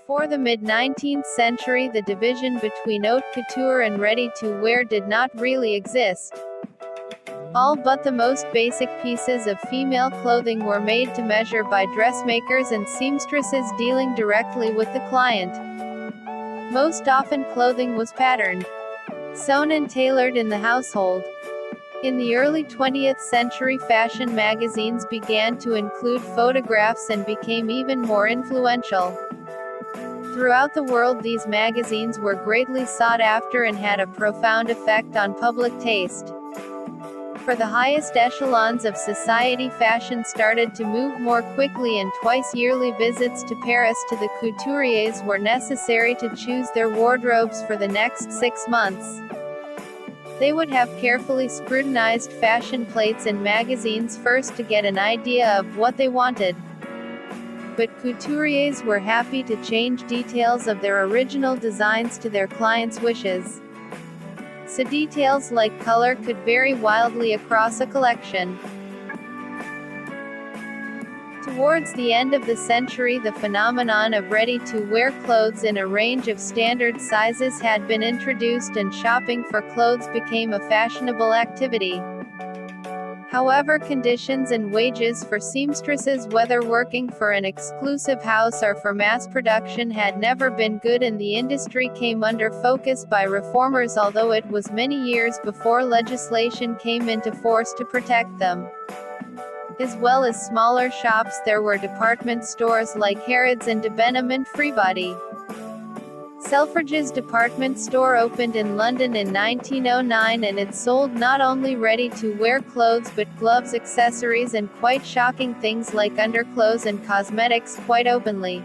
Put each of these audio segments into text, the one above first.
Before the mid-19th century, the division between haute couture and ready-to-wear did not really exist. All but the most basic pieces of female clothing were made to measure by dressmakers and seamstresses dealing directly with the client. Most often clothing was patterned, sewn and tailored in the household. In the early 20th century, fashion magazines began to include photographs and became even more influential. Throughout the world, these magazines were greatly sought after and had a profound effect on public taste. For the highest echelons of society, fashion started to move more quickly, and twice-yearly visits to Paris to the couturiers were necessary to choose their wardrobes for the next 6 months. They would have carefully scrutinized fashion plates in magazines first to get an idea of what they wanted. But couturiers were happy to change details of their original designs to their clients' wishes. So details like color could vary wildly across a collection. Towards the end of the century, the phenomenon of ready-to-wear clothes in a range of standard sizes had been introduced, and shopping for clothes became a fashionable activity. However, conditions and wages for seamstresses, whether working for an exclusive house or for mass production, had never been good, and the industry came under focus by reformers, although it was many years before legislation came into force to protect them. As well as smaller shops, there were department stores like Harrods and Debenham and Freebody. Selfridge's department store opened in London in 1909, and it sold not only ready-to-wear clothes but gloves, accessories, and quite shocking things like underclothes and cosmetics quite openly.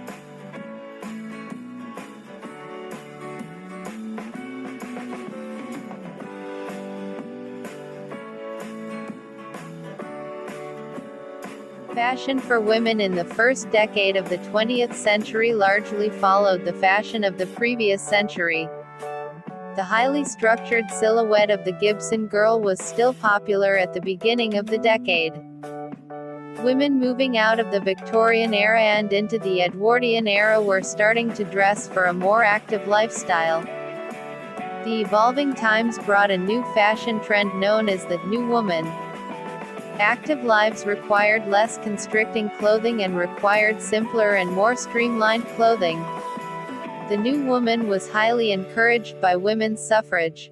Fashion for women in the first decade of the 20th century largely followed the fashion of the previous century. The highly structured silhouette of the Gibson girl was still popular at the beginning of the decade. Women moving out of the Victorian era and into the Edwardian era were starting to dress for a more active lifestyle. The evolving times brought a new fashion trend known as the New Woman. Active lives required less constricting clothing and required simpler and more streamlined clothing. The New Woman was highly encouraged by women's suffrage.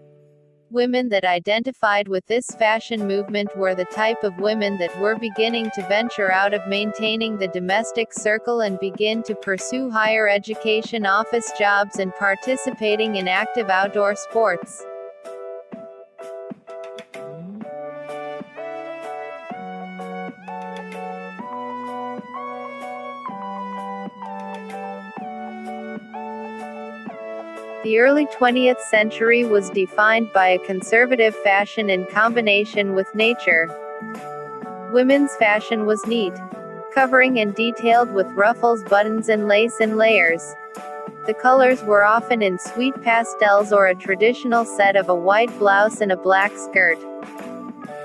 Women that identified with this fashion movement were the type of women that were beginning to venture out of maintaining the domestic circle and begin to pursue higher education, office jobs, and participating in active outdoor sports. The early 20th century was defined by a conservative fashion in combination with nature. Women's fashion was neat, covering and detailed with ruffles, buttons, and lace and layers. The colors were often in sweet pastels or a traditional set of a white blouse and a black skirt.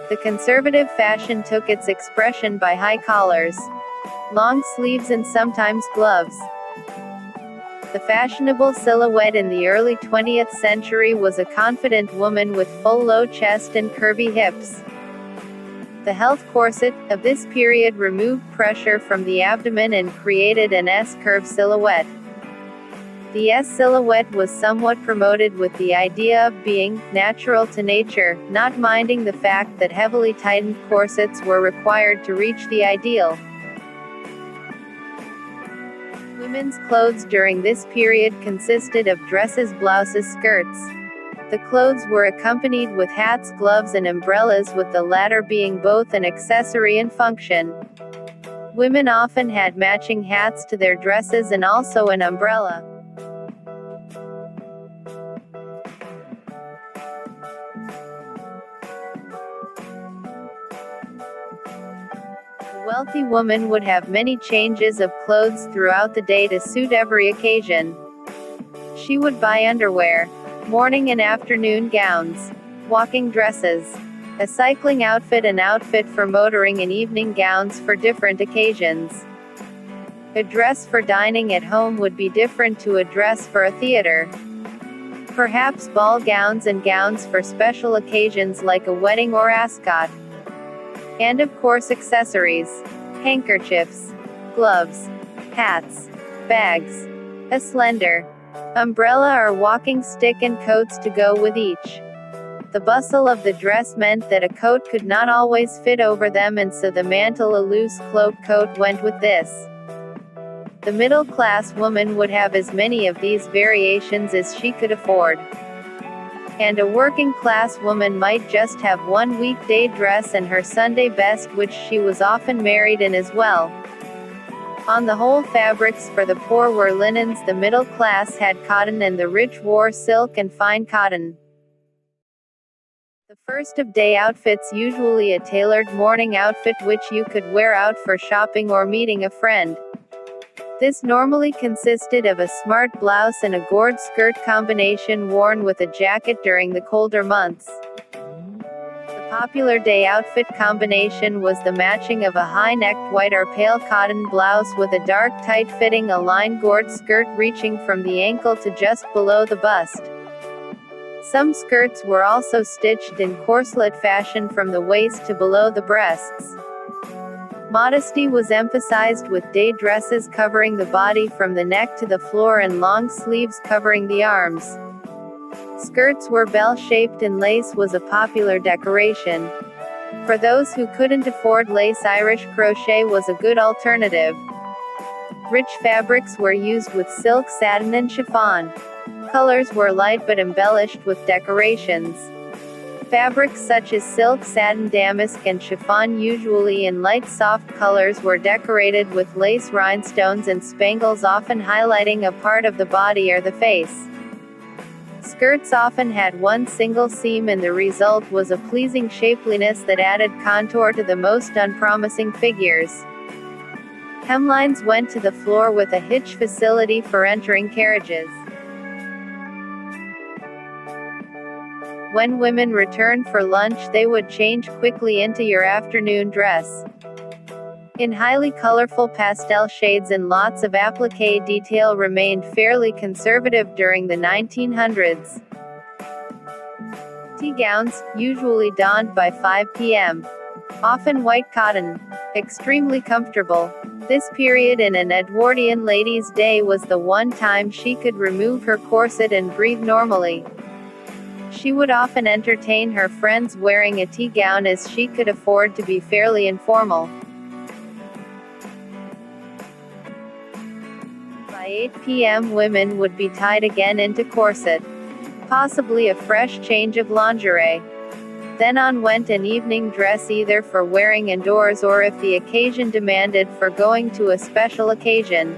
The conservative fashion took its expression by high collars, long sleeves, and sometimes gloves. The fashionable silhouette in the early 20th century was a confident woman with full low chest and curvy hips. The health corset of this period removed pressure from the abdomen and created an S-curve silhouette. The S silhouette was somewhat promoted with the idea of being natural to nature, not minding the fact that heavily tightened corsets were required to reach the ideal. Women's clothes during this period consisted of dresses, blouses, skirts. The clothes were accompanied with hats, gloves, and umbrellas, with the latter being both an accessory and function. Women often had matching hats to their dresses and also an umbrella. A wealthy woman would have many changes of clothes throughout the day to suit every occasion. She would buy underwear, morning and afternoon gowns, walking dresses, a cycling outfit, an outfit for motoring, and evening gowns for different occasions. A dress for dining at home would be different to a dress for a theater. Perhaps ball gowns and gowns for special occasions like a wedding or ascot. And of course accessories. Handkerchiefs, gloves, hats, bags, a slender umbrella or walking stick and coats to go with each. The bustle of the dress meant that a coat could not always fit over them, and so the mantle, a loose cloak coat, went with this. The middle-class woman would have as many of these variations as she could afford. And a working-class woman might just have one weekday dress and her Sunday best, which she was often married in as well. On the whole, fabrics for the poor were linens, the middle class had cotton, and the rich wore silk and fine cotton. The first of day outfits, usually a tailored morning outfit which you could wear out for shopping or meeting a friend. This normally consisted of a smart blouse and a gored skirt combination worn with a jacket during the colder months. The popular day outfit combination was the matching of a high-necked white or pale cotton blouse with a dark tight-fitting aligned gored skirt reaching from the ankle to just below the bust. Some skirts were also stitched in corselet fashion from the waist to below the breasts. Modesty was emphasized with day dresses covering the body from the neck to the floor and long sleeves covering the arms. Skirts were bell-shaped and lace was a popular decoration. For those who couldn't afford lace, Irish crochet was a good alternative. Rich fabrics were used with silk, satin and chiffon. Colors were light but embellished with decorations. Fabrics such as silk, satin, damask and chiffon, usually in light soft colors, were decorated with lace rhinestones and spangles, often highlighting a part of the body or the face. Skirts often had one single seam, and the result was a pleasing shapeliness that added contour to the most unpromising figures. Hemlines went to the floor with a hitch facility for entering carriages. When women returned for lunch, they would change quickly into your afternoon dress. In highly colorful pastel shades and lots of applique detail, remained fairly conservative during the 1900s. Tea gowns, usually donned by 5 p.m. Often white cotton. Extremely comfortable. This period in an Edwardian lady's day was the one time she could remove her corset and breathe normally. She would often entertain her friends wearing a tea gown, as she could afford to be fairly informal. By 8 p.m. women would be tied again into corset. Possibly a fresh change of lingerie. Then on went an evening dress, either for wearing indoors or, if the occasion demanded, for going to a special occasion.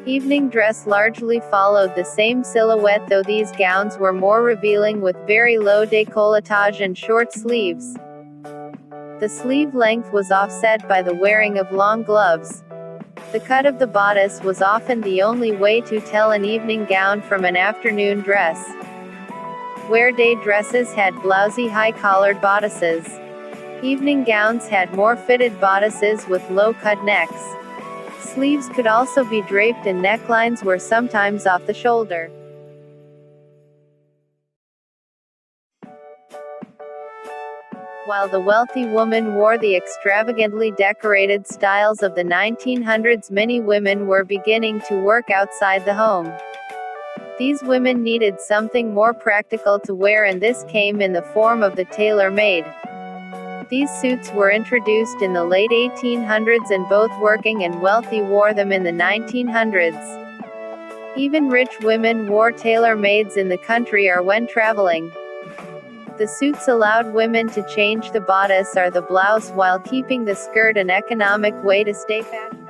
Evening dress largely followed the same silhouette, though these gowns were more revealing with very low décolletage and short sleeves. The sleeve length was offset by the wearing of long gloves. The cut of the bodice was often the only way to tell an evening gown from an afternoon dress. Where day dresses had blousy high-collared bodices. Evening gowns had more fitted bodices with low-cut necks. Sleeves could also be draped and necklines were sometimes off the shoulder. While the wealthy woman wore the extravagantly decorated styles of the 1900s, many women were beginning to work outside the home. These women needed something more practical to wear, and this came in the form of the tailor-made. These suits were introduced in the late 1800s, and both working and wealthy wore them in the 1900s. Even rich women wore tailor-mades in the country or when traveling. The suits allowed women to change the bodice or the blouse while keeping the skirt, an economic way to stay fashionable.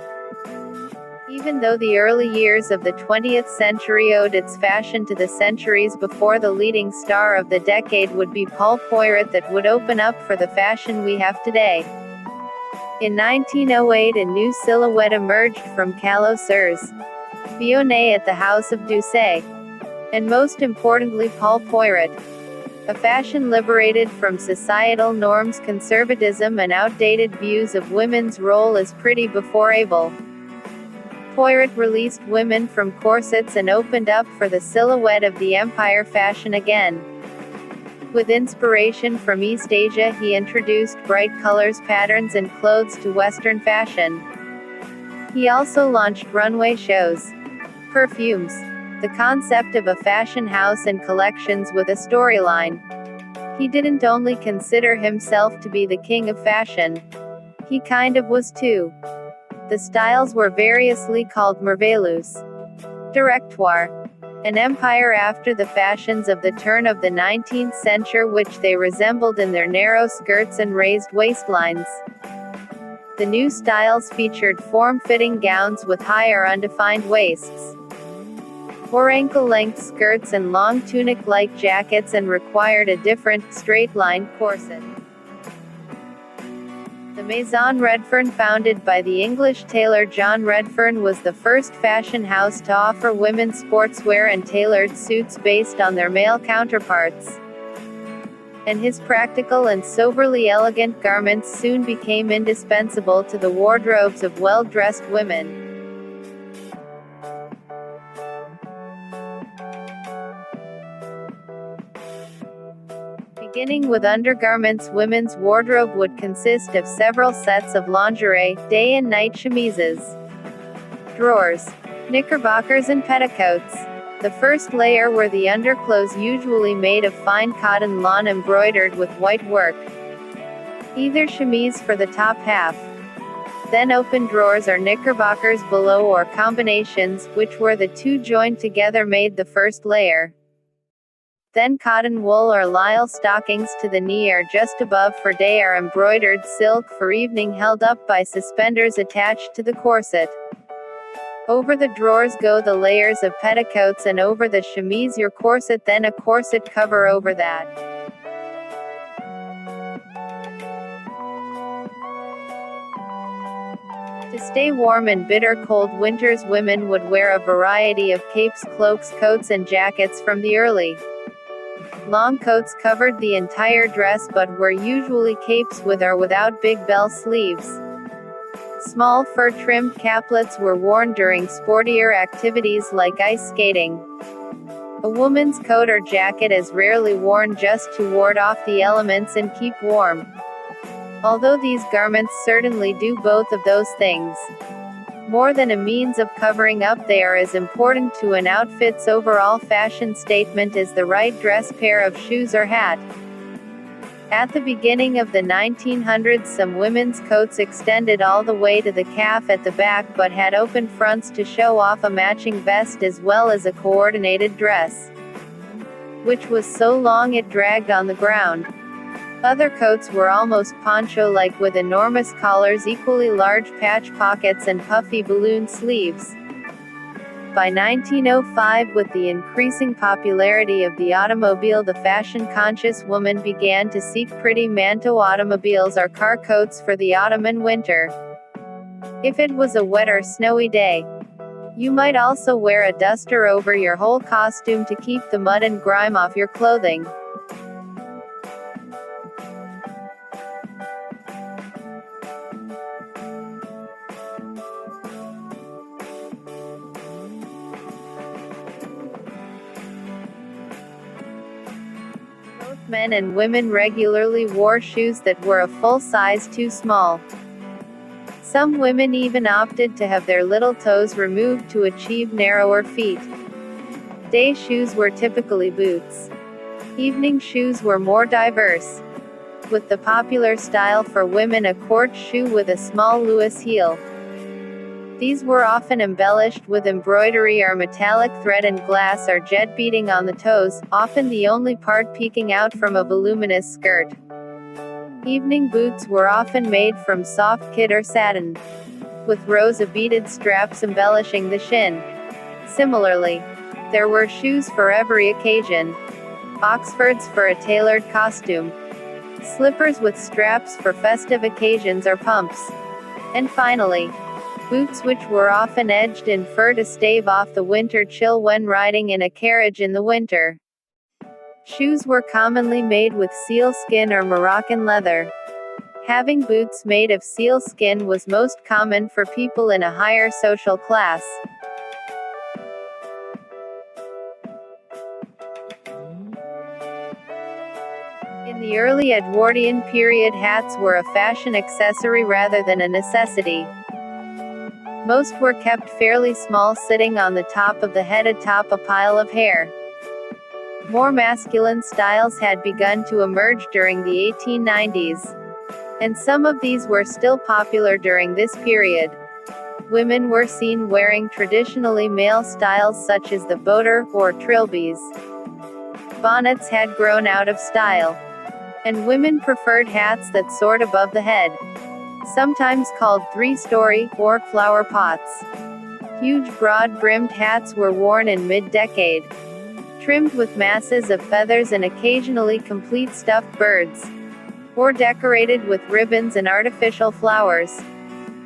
Even though the early years of the 20th century owed its fashion to the centuries before, the leading star of the decade would be Paul Poiret that would open up for the fashion we have today. In 1908, a new silhouette emerged from Calot-Serres Vionnet at the House of Doucet. And most importantly, Paul Poiret. A fashion liberated from societal norms, conservatism and outdated views of women's role as pretty before able. Poiret released women from corsets and opened up for the silhouette of the empire fashion again. With inspiration from East Asia, he introduced bright colors, patterns, and clothes to Western fashion. He also launched runway shows. Perfumes. The concept of a fashion house and collections with a storyline. He didn't only consider himself to be the king of fashion. He kind of was too. The styles were variously called merveilleux. Directoire. An empire after the fashions of the turn of the 19th century, which they resembled in their narrow skirts and raised waistlines. The new styles featured form-fitting gowns with high or undefined waists, or ankle-length skirts and long tunic-like jackets, and required a different, straight-line corset. The Maison Redfern, founded by the English tailor John Redfern, was the first fashion house to offer women's sportswear and tailored suits based on their male counterparts. And his practical and soberly elegant garments soon became indispensable to the wardrobes of well-dressed women. Beginning with undergarments, women's wardrobe would consist of several sets of lingerie, day and night chemises, drawers, knickerbockers, and petticoats. The first layer were the underclothes, usually made of fine cotton lawn embroidered with white work, either chemise for the top half, then open drawers or knickerbockers below, or combinations, which were the two joined together, made the first layer. Then cotton wool or lisle stockings to the knee or just above for day, or embroidered silk for evening, held up by suspenders attached to the corset. Over the drawers go the layers of petticoats, and over the chemise your corset, then a corset cover over that. To stay warm in bitter cold winters, women would wear a variety of capes, cloaks, coats, and jackets. From the early, long coats covered the entire dress, but were usually capes with or without big bell sleeves. Small fur-trimmed caplets were worn during sportier activities like ice skating. A woman's coat or jacket is rarely worn just to ward off the elements and keep warm, although these garments certainly do both of those things. More than a means of covering up, they are as important to an outfit's overall fashion statement as the right dress pair of shoes or hat. At the beginning of the 1900s, some women's coats extended all the way to the calf at the back, but had open fronts to show off a matching vest as well as a coordinated dress, which was so long it dragged on the ground. Other coats were almost poncho-like, with enormous collars, equally large patch pockets, and puffy balloon sleeves. By 1905, with the increasing popularity of the automobile, the fashion-conscious woman began to seek pretty manteau automobiles or car coats for the autumn and winter. If it was a wet or snowy day, you might also wear a duster over your whole costume to keep the mud and grime off your clothing. Men and women regularly wore shoes that were a full size too small. Some women even opted to have their little toes removed to achieve narrower feet. Day shoes were typically boots. Evening shoes were more diverse, with the popular style for women a quart shoe with a small Lewis heel. These were often embellished with embroidery or metallic thread and glass or jet beading on the toes, often the only part peeking out from a voluminous skirt. Evening boots were often made from soft kid or satin, with rows of beaded straps embellishing the shin. Similarly, there were shoes for every occasion. Oxfords for a tailored costume, slippers with straps for festive occasions or pumps, and finally, boots, which were often edged in fur to stave off the winter chill when riding in a carriage in the winter. Shoes were commonly made with sealskin or Moroccan leather. Having boots made of seal skin was most common for people in a higher social class. In the early Edwardian period, hats were a fashion accessory rather than a necessity. Most were kept fairly small, sitting on the top of the head atop a pile of hair. More masculine styles had begun to emerge during the 1890s. And some of these were still popular during this period. Women were seen wearing traditionally male styles such as the boater, or trilbies. Bonnets had grown out of style. And women preferred hats that soared above the head. Sometimes called three-story, or flower pots. Huge broad-brimmed hats were worn in mid-decade. Trimmed with masses of feathers and occasionally complete stuffed birds. Or decorated with ribbons and artificial flowers.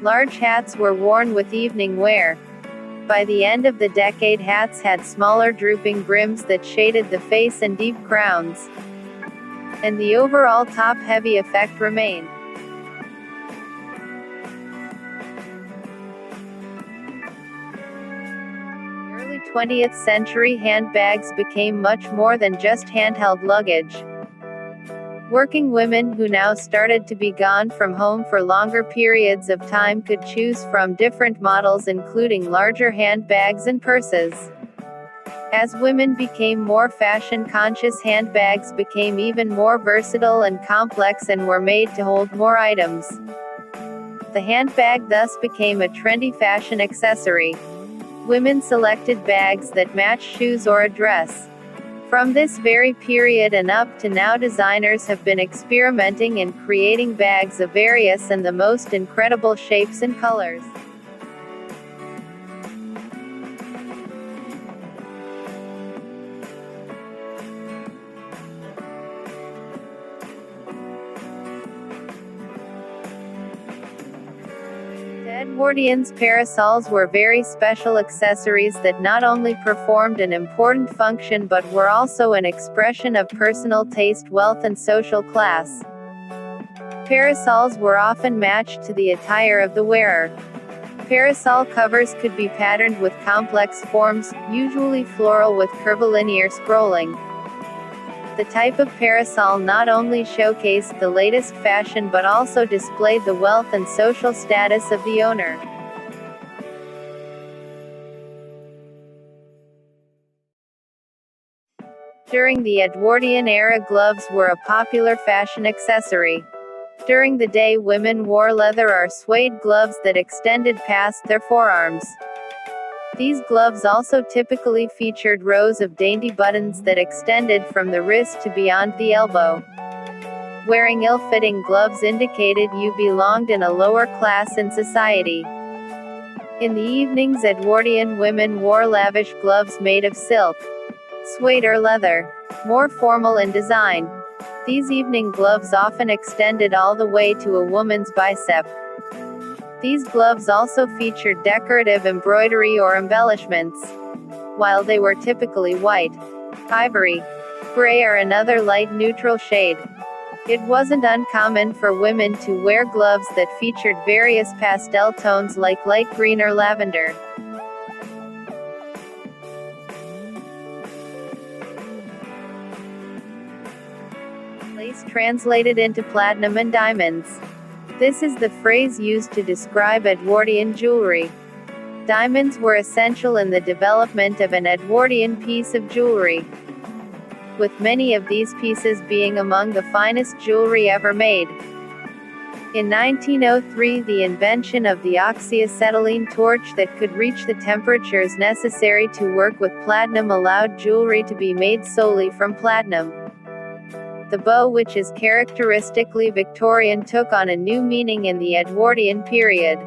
Large hats were worn with evening wear. By the end of the decade, hats had smaller drooping brims that shaded the face and deep crowns. And the overall top-heavy effect remained. In the early 20th century, handbags became much more than just handheld luggage. Working women who now started to be gone from home for longer periods of time could choose from different models, including larger handbags and purses. As women became more fashion-conscious, handbags became even more versatile and complex and were made to hold more items. The handbag thus became a trendy fashion accessory. Women selected bags that matched shoes or a dress. From this very period and up to now, designers have been experimenting and creating bags of various and the most incredible shapes and colors. Edwardians' parasols were very special accessories that not only performed an important function but were also an expression of personal taste, wealth, and social class. Parasols were often matched to the attire of the wearer. Parasol covers could be patterned with complex forms, usually floral with curvilinear scrolling. The type of parasol not only showcased the latest fashion but also displayed the wealth and social status of the owner. During the Edwardian era, gloves were a popular fashion accessory. During the day, women wore leather or suede gloves that extended past their forearms. These gloves also typically featured rows of dainty buttons that extended from the wrist to beyond the elbow. Wearing ill-fitting gloves indicated you belonged in a lower class in society. In the evenings, Edwardian women wore lavish gloves made of silk, suede or leather, more formal in design. These evening gloves often extended all the way to a woman's bicep. These gloves also featured decorative embroidery or embellishments. While they were typically white, ivory, gray or another light neutral shade, it wasn't uncommon for women to wear gloves that featured various pastel tones like light green or lavender. Lace translated into platinum and diamonds. This is the phrase used to describe Edwardian jewelry. Diamonds were essential in the development of an Edwardian piece of jewelry, with many of these pieces being among the finest jewelry ever made. In 1903, the invention of the oxyacetylene torch that could reach the temperatures necessary to work with platinum allowed jewelry to be made solely from platinum. The bow, which is characteristically Victorian, took on a new meaning in the Edwardian period.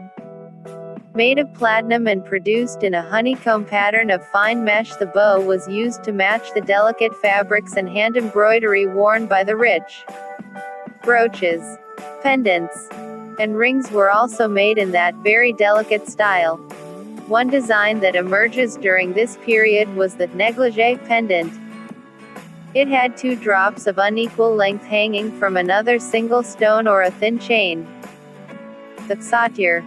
Made of platinum and produced in a honeycomb pattern of fine mesh, the bow was used to match the delicate fabrics and hand embroidery worn by the rich. Brooches, pendants, and rings were also made in that very delicate style. One design that emerges during this period was the negligee pendant. It had 2 drops of unequal length hanging from another single stone or a thin chain. The satyr,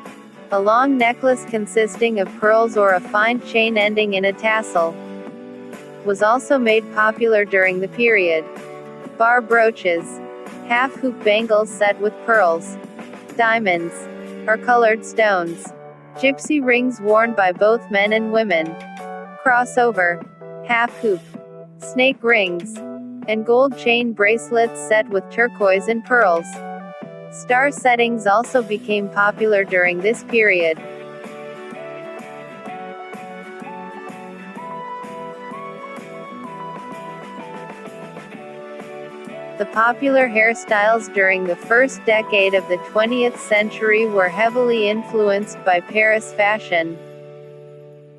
a long necklace consisting of pearls or a fine chain ending in a tassel, was also made popular during the period. Bar brooches, half-hoop bangles set with pearls, diamonds, or colored stones. Gypsy rings worn by both men and women. Crossover, half-hoop, snake rings, and gold chain bracelets set with turquoise and pearls. Star settings also became popular during this period. The popular hairstyles during the first decade of the 20th century were heavily influenced by Paris fashion.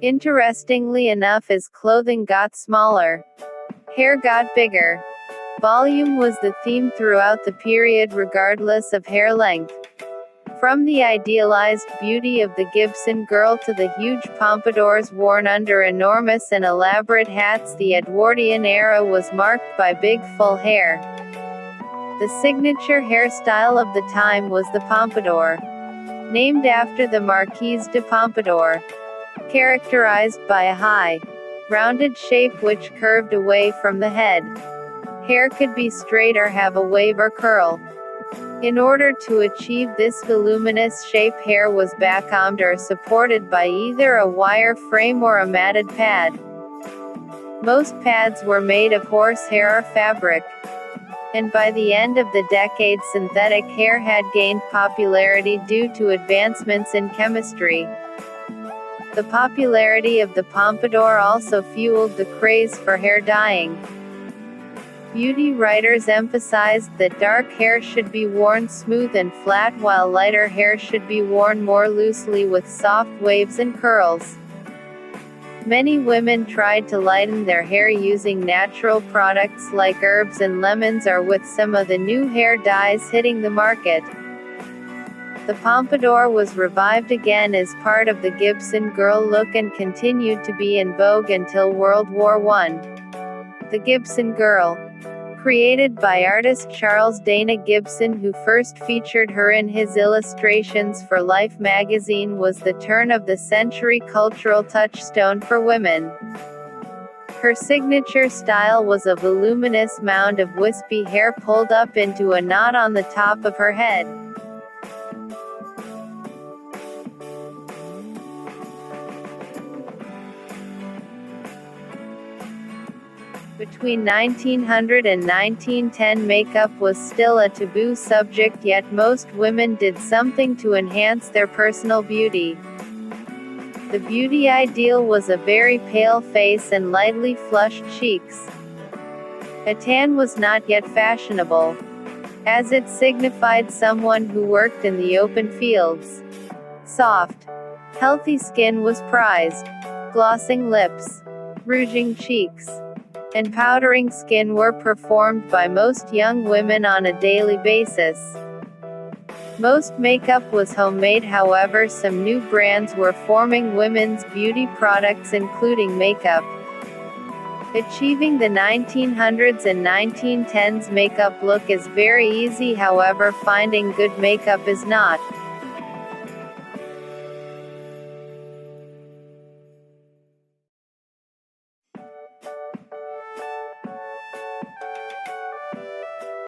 Interestingly enough, as clothing got smaller, hair got bigger. Volume was the theme throughout the period regardless of hair length. From the idealized beauty of the Gibson girl to the huge pompadours worn under enormous and elaborate hats, the Edwardian era was marked by big full hair. The signature hairstyle of the time was the pompadour, named after the Marquise de Pompadour, characterized by a high, rounded shape which curved away from the head. Hair could be straight or have a wave or curl. In order to achieve this voluminous shape, hair was backcombed or supported by either a wire frame or a matted pad. Most pads were made of horsehair or fabric. And by the end of the decade, synthetic hair had gained popularity due to advancements in chemistry. The popularity of the pompadour also fueled the craze for hair dyeing. Beauty writers emphasized that dark hair should be worn smooth and flat, while lighter hair should be worn more loosely with soft waves and curls. Many women tried to lighten their hair using natural products like herbs and lemons, or with some of the new hair dyes hitting the market. The pompadour was revived again as part of the Gibson girl look and continued to be in vogue until World War I. The Gibson girl, created by artist Charles Dana Gibson, who first featured her in his illustrations for Life magazine, was the turn-of-the-century cultural touchstone for women. Her signature style was a voluminous mound of wispy hair pulled up into a knot on the top of her head. Between 1900 and 1910, makeup was still a taboo subject, yet most women did something to enhance their personal beauty. The beauty ideal was a very pale face and lightly flushed cheeks. A tan was not yet fashionable, as it signified someone who worked in the open fields. Soft, healthy skin was prized. Glossing lips, rouging cheeks, and powdering skin were performed by most young women on a daily basis. Most makeup was homemade, however some new brands were forming women's beauty products including makeup. Achieving the 1900s and 1910s makeup look is very easy, however finding good makeup is not.